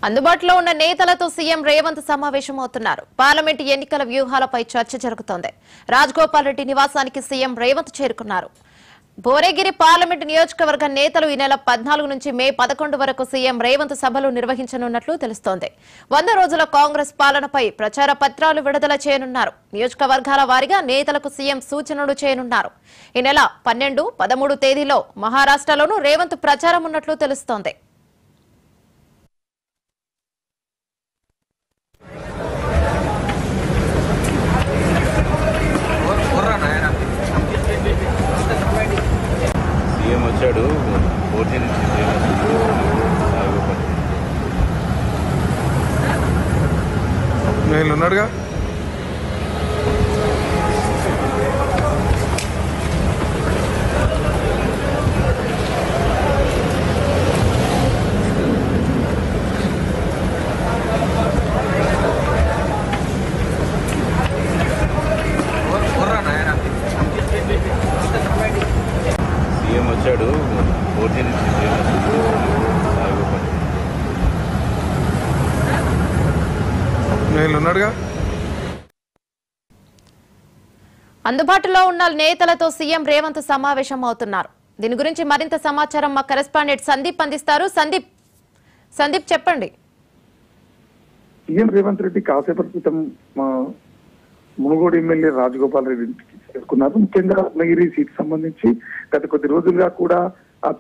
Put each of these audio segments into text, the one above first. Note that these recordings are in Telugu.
అందుబాటులో ఉన్న నేతలతో సీఎం రేవంత్ సమావేశమవుతున్నారు. పార్లమెంటు ఎన్నికల వ్యూహాలపై చర్చ జరుగుతోంది. రాజగోపాల్ రెడ్డి నివాసానికి సీఎం రేవంత్ చేరుకున్నారు. భువనగిరి పార్లమెంటు నియోజకవర్గ నేతలు ఈ నెల 14 నుంచి మే 11 వరకు సీఎం రేవంత్ సభలు నిర్వహించనున్నట్లు తెలుస్తోంది. 100 రోజుల కాంగ్రెస్ పాలనపై ప్రచార పత్రాలు విడుదల చేయనున్నారు. నియోజకవర్గాల వారీగా నేతలకు సీఎం సూచనలు చేయనున్నారు. ఈ నెల 12, 13 తేదీలో మహారాష్ట్రలోనూ రేవంత్ ప్రచారం ఉన్నట్లు తెలుస్తోంది. సీఎం వచ్చాడు పోటీ నుంచి నేను ఉన్నాడుగా. సీఎం వచ్చాడు పోటీ నుంచి నేను ఉన్నాడుగా. అందుబాటులో ఉన్న నేతలతో సీఎం రేవంత్ సమావేశం అవుతున్నారు. దీని గురించి మరింత సమాచారం మా కరెస్పాండెంట్ సందీప్ అందిస్తారు. సందీప్ చెప్పండి. సీఎం రేవంత్ రెడ్డి కాసేపటి క్రితం మునుగోడు ఎమ్మెల్యే రాజగోపాల్ రెడ్డి ఇంటికి చేరుకున్నారు. ముఖ్యంగా రత్నగిరి సీట్ సంబంధించి గత కొద్ది రోజులుగా కూడా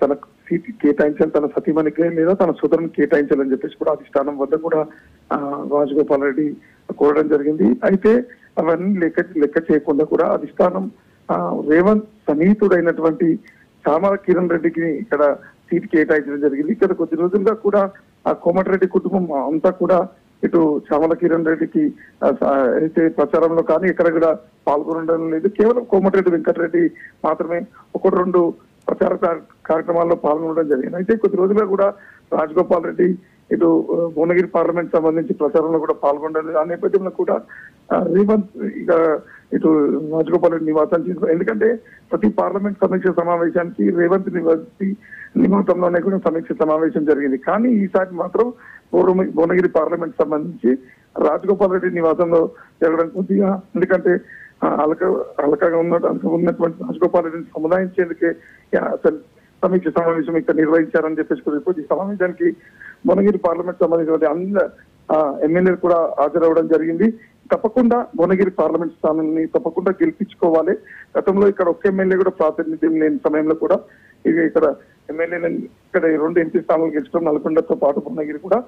తన సీట్ కేటాయించాలి, తన సతీమణికి లేదా తన సోదరుని కేటాయించాలని చెప్పేసి కూడా అధిష్టానం వద్ద కూడా రాజగోపాల్ రెడ్డి కోరడం జరిగింది. అయితే అవన్నీ లెక్క చేయకుండా కూడా అధిష్టానం రేవంత్ సన్నిహితుడైనటువంటి చామల కిరణ్ రెడ్డికి ఇక్కడ సీట్ కేటాయించడం జరిగింది. గత కొద్ది రోజులుగా కూడా ఆ కోమటిరెడ్డి కుటుంబం అంతా కూడా ఇటు చామల కిరణ్ రెడ్డికి అయితే ప్రచారంలో కానీ ఎక్కడ కూడా పాల్గొనడం లేదు. కేవలం కోమటిరెడ్డి వెంకటరెడ్డి మాత్రమే 1-2 ప్రచార కార్యక్రమాల్లో పాల్గొనడం జరిగింది. అయితే కొద్ది రోజులుగా కూడా రాజగోపాల్ రెడ్డి ఇటు భువనగిరి పార్లమెంట్ సంబంధించి ప్రచారంలో కూడా పాల్గొనడం. ఆ నేపథ్యంలో కూడా రేవంత్ ఇక ఇటు రాజగోపాల్ రెడ్డి నివాసానికి చేరుకున్నారు. ఎందుకంటే ప్రతి పార్లమెంట్ సమీక్ష సమావేశానికి రేవంత్ నివాసంలోనే కూడా సమీక్ష సమావేశం జరిగింది. కానీ ఈసారి మాత్రం భువనగిరి పార్లమెంట్ సంబంధించి రాజగోపాల్ రెడ్డి నివాసంలో జరగడం కొద్దిగా, ఎందుకంటే అలకగా ఉన్నటువంటి రాజగోపాల్ రెడ్డిని సముదాయించేందుకే సమీక్ష సమావేశం ఇక్కడ నిర్వహించారని చెప్పేసి ఈ సమావేశానికి భువనగిరి పార్లమెంట్ సంబంధించిన అందరూ ఎమ్మెల్యేలు కూడా హాజరవడం జరిగింది. తప్పకుండా భువనగిరి పార్లమెంట్ స్థానాన్ని తప్పకుండా గెలిపించుకోవాలి. గతంలో ఇక్కడ ఒక్క ఎమ్మెల్యే కూడా ప్రాతినిధ్యం లేని సమయంలో కూడా ఇక్కడ ఎమ్మెల్యేలను ఇక్కడ 2 ఎంపీ స్థానాలు గెలుచడం నల్గొండతో పాటు భువనగిరి కూడా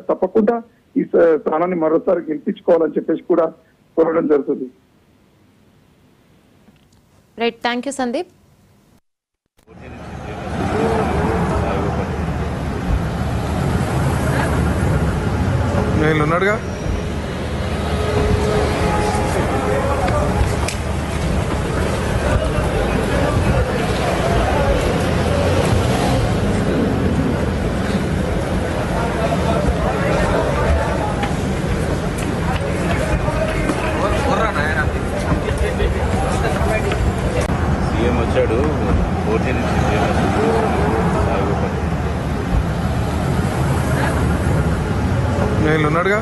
తప్పకుండా ఈ స్థానాన్ని మరోసారి గెలిపించుకోవాలని చెప్పేసి కూడా కోరడం జరుగుతుంది. Right, thank you Sandeep. నేను ఉన్నాడుగా. సీఎం వచ్చాడు పోటీ నుంచి నేను ఉన్నాడుగా.